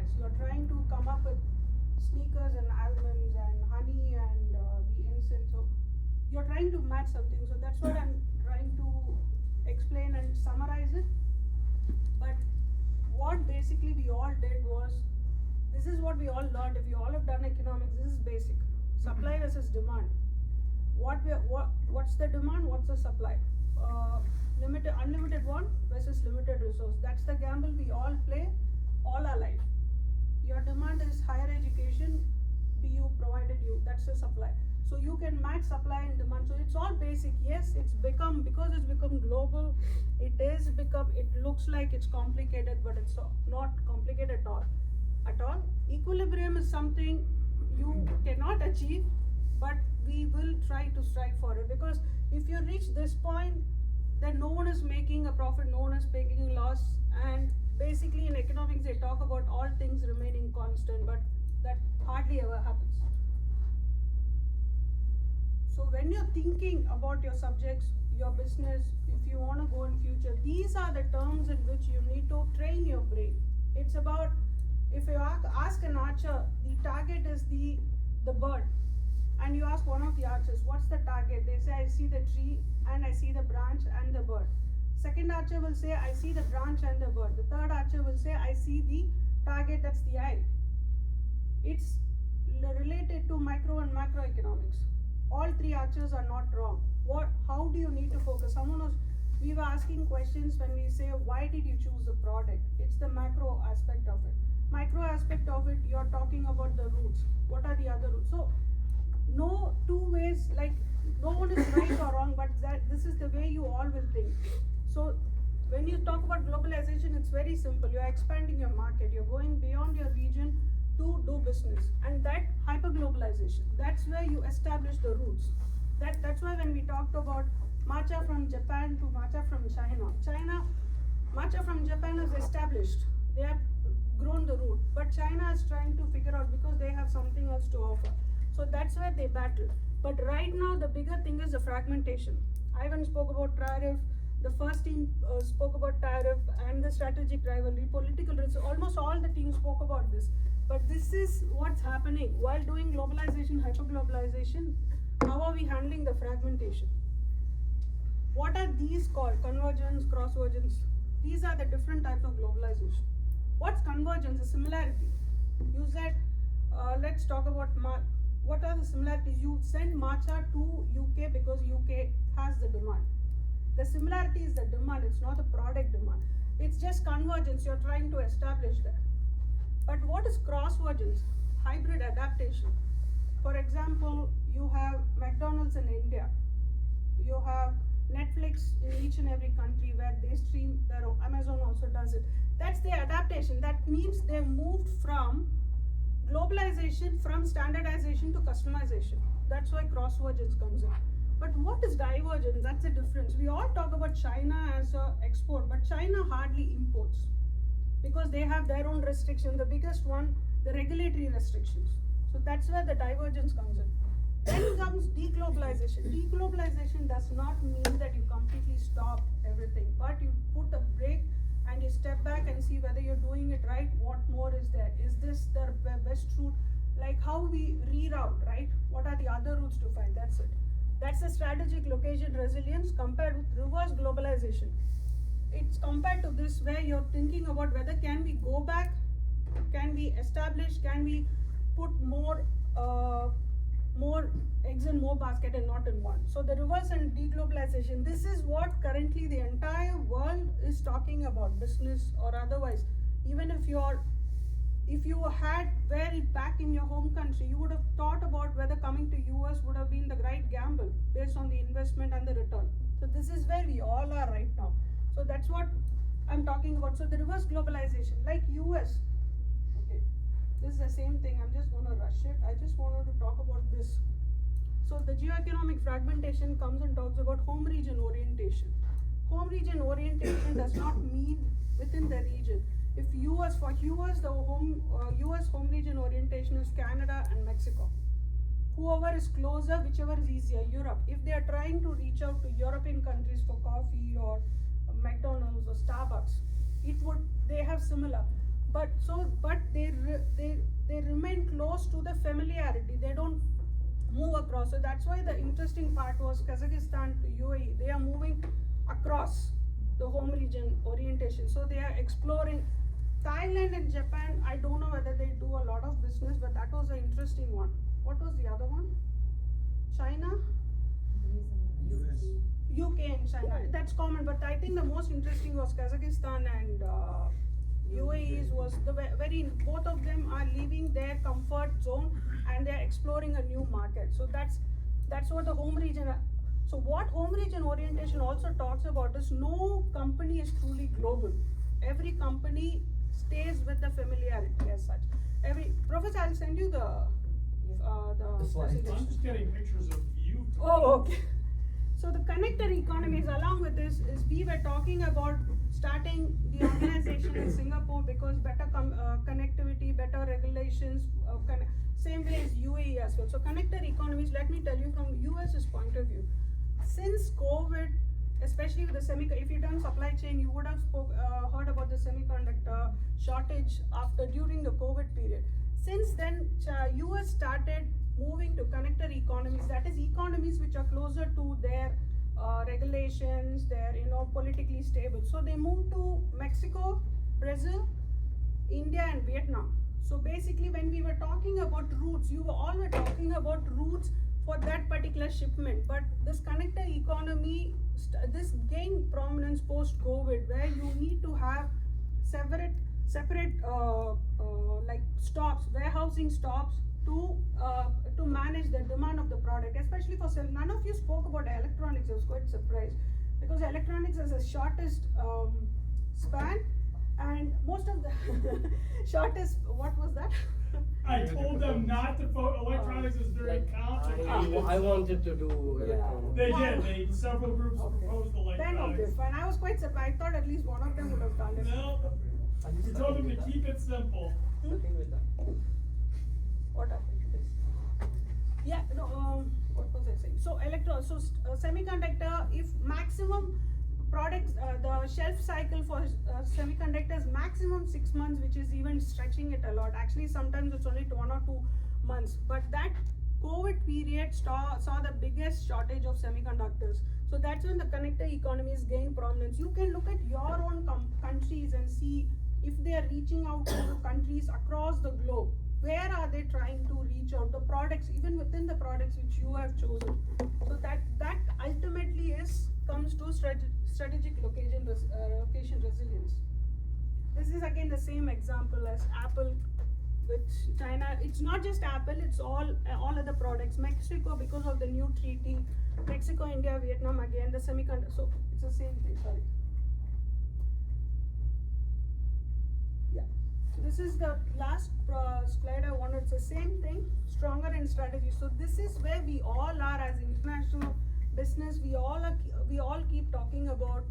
suppliers. You're trying to come up with sneakers and almonds and honey and the incense. So you're trying to match something. So that's what I'm trying to explain and summarize it. But what basically we all did was, this is what we all learned. If you all have done economics, this is basic. Supply versus demand. What's the demand? What's the supply? Unlimited one versus limited resource. That's the gamble we all play all our life. Your demand is higher education, BU provided you. That's the supply. So you can match supply and demand. So it's all basic. Yes, because it's become global. It looks like it's complicated, but it's not complicated at all. Equilibrium is something you cannot achieve, but we will try to strive for it, because if you reach this point, then no one is making a profit, no one is making a loss. And basically in economics they talk about all things remaining constant, but that hardly ever happens. So when you're thinking about your subjects, your business, if you want to go in future, these are the terms in which you need to train your brain. It's about, if you ask an archer, the target is the bird, and you ask one of the archers, what's the target? They say, I see the tree and I see the branch and the bird. Second archer will say, I see the branch and the bird. The third archer will say, I see the target, that's the eye. It's related to micro and macroeconomics. All three archers are not wrong. How do you need to focus? We were asking questions when we say, why did you choose the product? It's the macro aspect of it. Micro aspect of it, you're talking about the roots. What are the other roots? So no two ways, like no one is right or wrong, but this is the way you all will think. So when you talk about globalization, it's very simple. You're expanding your market, you're going beyond your region to do business, and that hyperglobalization, that's where you establish the roots. That's why when we talked about matcha from Japan to matcha from China, matcha from Japan is established. They have grown the root, but China is trying to figure out, because they have something else to offer. So that's where they battle. But right now the bigger thing is the fragmentation. Ivan spoke about tariff, the first team spoke about tariff and the strategic rivalry, political risk. Almost all the teams spoke about this. But this is what's happening while doing globalization, hyperglobalization. How are we handling the fragmentation? What are these called? Convergence, cross-vergence. These are the different types of globalization. What's convergence? A similarity. You said, let's talk about what are the similarities? You send matcha to UK because UK has the demand. The similarity is the demand, it's not the product demand. It's just convergence, you're trying to establish that. But what is cross-vergence? Hybrid adaptation. For example, you have McDonald's in India. You have Netflix in each and every country where they stream their own. Amazon also does it. That's the adaptation. That means they've moved from globalization, from standardization to customization. That's why cross-vergence comes in. But what is divergence? That's the difference. We all talk about China as an export, but China hardly imports because they have their own restrictions. The biggest one, the regulatory restrictions. So that's where the divergence comes in. Then comes deglobalization. Deglobalization does not mean that you completely stop everything, but you put a break and you step back and see whether you're doing it right. What more is there? Is this the best route? Like how we reroute, right? What are the other routes to find? That's it. That's the strategic location resilience compared with reverse globalization. It's compared to this where you're thinking about whether can we go back, can we establish, can we put more eggs in more basket and not in one. So the reverse and deglobalization, this is what currently the entire world is talking about, business or otherwise. Even if you had wear it back in your home country, you would have thought about whether coming to US would have been the right gamble based on the investment and the return. So this is where we all are right now. So that's what I'm talking about. So the reverse globalization, like US. Okay, this is the same thing. I'm just going to rush it. I just wanted to talk about this. So the geoeconomic fragmentation comes and talks about home region orientation. Home region orientation does not mean within the region. If US, for US, the US home region orientation is Canada and Mexico. Whoever is closer, whichever is easier, Europe. If they are trying to reach out to European countries for coffee or McDonald's or Starbucks, they have similar. but they remain close to the familiarity. They don't move across. So that's why the interesting part was Kazakhstan to UAE. They are moving across the home region orientation. So they are exploring Thailand and Japan. I don't know whether they do a lot of business, but that was an interesting one. What was the other one? China? US. UK and China. That's common, but I think the most interesting was Kazakhstan and UAE was very, both of them are leaving their comfort zone and they're exploring a new market. So that's what the home region. So what home region orientation also talks about is no company is truly global. Every company stays with the familiarity as such. Professor, I'll send you the slides. presentation. I'm just getting pictures of you. Oh, okay. So the connector economies, along with this, is we were talking about starting the organization in Singapore because better connectivity, better regulations, same way as UAE as well. So connector economies, let me tell you from US's point of view, since COVID, especially with the if you've done supply chain, you would have heard about the semiconductor shortage during the COVID period. Since then, US started moving to connector economies, that is economies which are closer to their regulations, they're politically stable. So they moved to Mexico, Brazil, India and Vietnam. So basically when we were talking about routes, you all were talking about routes for that particular shipment, but this connector economy, this gained prominence post-COVID, where you need to have separate like stops, warehousing stops to manage the demand of the product, especially for none of you spoke about electronics. I was quite surprised because electronics is the shortest span and most of the shortest, what was that? I told them not to vote. Electronics is very complicated. I wanted to do electronics. They did. Several groups proposed Then electronics. okay, fine. I was quite surprised. I thought at least one of them would have done it. No, we told them to keep it simple. What happened to this? Yeah, no, what was I saying? So semiconductor, if maximum products, the shelf cycle for semiconductors maximum 6 months, which is even stretching it a lot. Actually, sometimes it's only 1 or 2 months. But that COVID period saw the biggest shortage of semiconductors. So that's when the connector economies gain prominence. You can look at your own countries and see if they are reaching out to countries across the globe. Where are they trying to reach out? The products, even within the products which you have chosen. So that ultimately comes to strategic location resilience. This is again the same example as Apple with China. It's not just Apple, it's all other products. Mexico, because of the new treaty, Mexico, India, Vietnam, again the semiconductor. So it's the same thing. Sorry. Yeah. So this is the last slide I wanted. It's the same thing, stronger in strategy. So this is where we all are as international business. We all keep talking about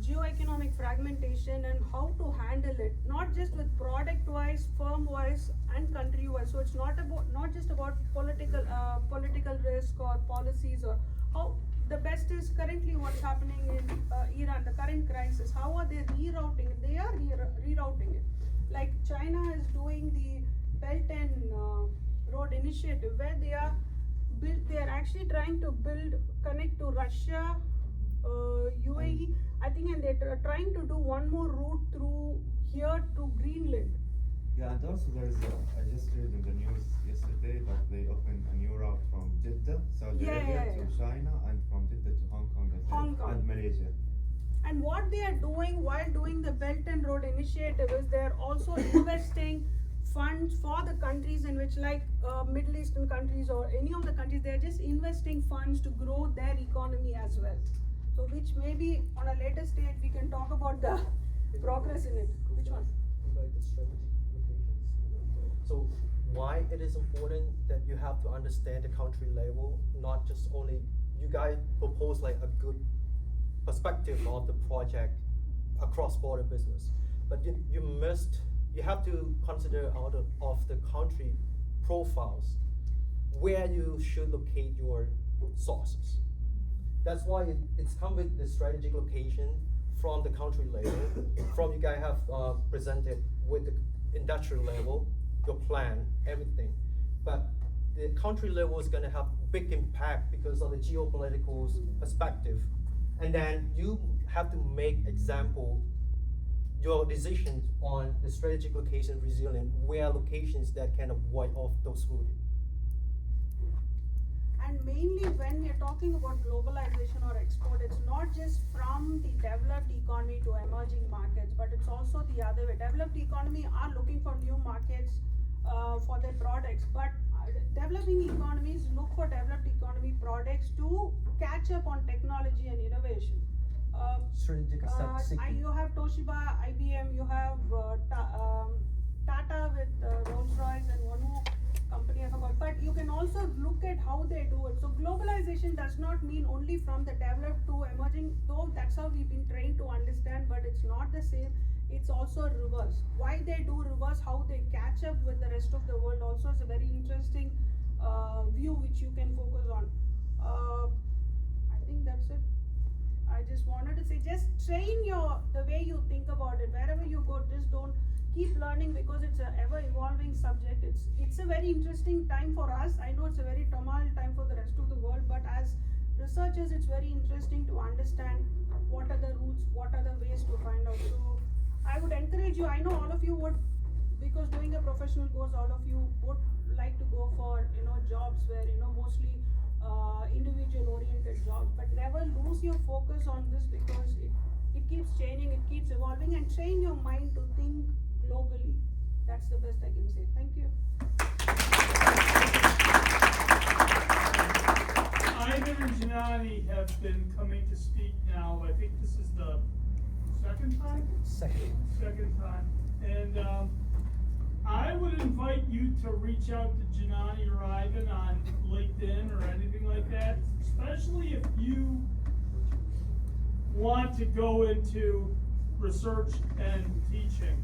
geoeconomic fragmentation and how to handle it, not just with product wise, firm wise and country wise. So it's not just about political risk or policies, or how the best is currently what's happening in Iran, the current crisis. How are they rerouting it? They are rerouting it. Like China is doing the Belt and Road Initiative, where they are actually trying to connect to Russia, UAE, I think, and they're trying to do one more route through here to Greenland. Yeah, and also I just read in the news yesterday that they opened a new route from Jeddah, Saudi Arabia to China, and from Jeddah to Hong Kong, and Malaysia. And what they are doing while doing the Belt and Road Initiative is they are also investing funds for the countries in which, like Middle Eastern countries or any of the countries, they are just investing funds to grow their economy as well. So which maybe on a later stage we can talk about the progress in it. Which one? Like the strategic locations. So why it is important that you have to understand the country level, not just only you guys propose like a good perspective of the project across border business, but you have to consider out of the country profiles where you should locate your sources. That's why it's come with the strategic location from the country level, from you guys have presented with the industrial level, your plan, everything. But the country level is going to have big impact because of the geopolitical perspective. And then you have to make example your decisions on the strategic location resilient, where locations that can avoid off those routes. And mainly when we're talking about globalization or export, it's not just from the developed economy to emerging markets, but it's also the other way. Developed economy are looking for new markets for their products, but developing economies look for developed economy products to catch up on technology and innovation. Strategic seeking. You have Toshiba, IBM, you have Tata with Rolls-Royce and one more company I forgot. But you can also look at how they do it. So globalization does not mean only from the developed to emerging, though that's how we've been trained to understand, but it's not the same. It's also reverse. Why they do reverse, how they catch up with the rest of the world also is a very interesting view which you can focus on. I think that's it. I just wanted to say, just train the way you think about it. Wherever you go, just don't keep learning because it's an ever evolving subject. It's a very interesting time for us. I know it's a very turmoil time for the rest of the world, but as researchers, it's very interesting to understand what are the routes, what are the ways to find out. So I would encourage you, I know all of you would, because doing a professional course, all of you would like to go for, jobs where, mostly individual oriented jobs, but never lose your focus on this because it keeps changing, it keeps evolving, and train your mind to think globally. That's the best I can say. Thank you. Ivan and Janani have been coming to speak now. I think this is the second time? Second time. And I would invite you to reach out to Janani or Ivan on LinkedIn or anything like that, especially if you want to go into research and teaching.